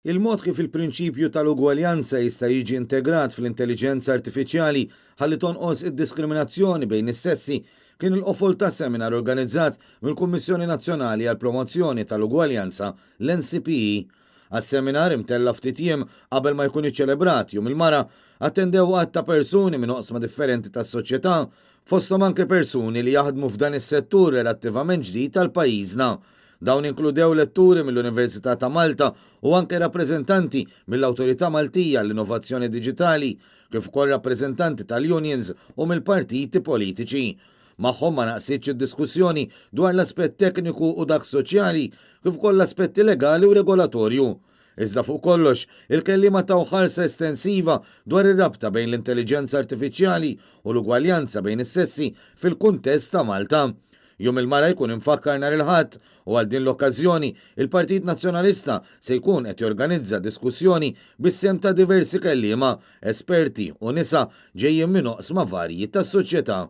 Il-mod kif il-prinċipju tal-ugwaljanza jista' jiġi integrat fl-intelligenza artifiċjali ħalli tonqos id-diskriminazzjoni bejn is-sessi kien il-qofol ta' seminar organizzat mill-Kummissjoni Nazzjonali għal Promozzjoni tal-Ugwaljanza l-NCPE. Għas-seminar imtella ftit jiem qabel ma jkun iċċelebrat jum il-mara attendew għadd ta' persuni minn oqsma differenti tas-soċjetà fosthom anke persuni li jaħdmu f'dan is-settur relattivament ġdid tal-pajjiżna. Dawn inkludew letturi mill-Università ta' Malta u anke rappreżentanti mill-Awtorità Maltija l-Innovazzjoni Diġitali, kif ukoll rappreżentanti tal-unions u mill-partiti politiċi. Magħhom ma naqsitx id-diskussjoni dwar l-aspett tekniku u dak soċjali, kif ukoll l-aspetti legali u regolatorju. Iżda fuq kollox, il-kellima taw ħarsa estensiva dwar ir-rabta bejn l-intelligenza artifiċjali u l-ugwaljanza bejn is-sessi fil-kuntest ta' Malta. Jum il-mara jkun infakkar nhar il-Ħadd u għal din l-okkażjoni il-Partit Nazzjonalista se jkun qed jorganizza diskussjoni bis-sem ta' diversi kelliema, esperti u nisa ġejjin minn oqsma varji tas-soċjetà.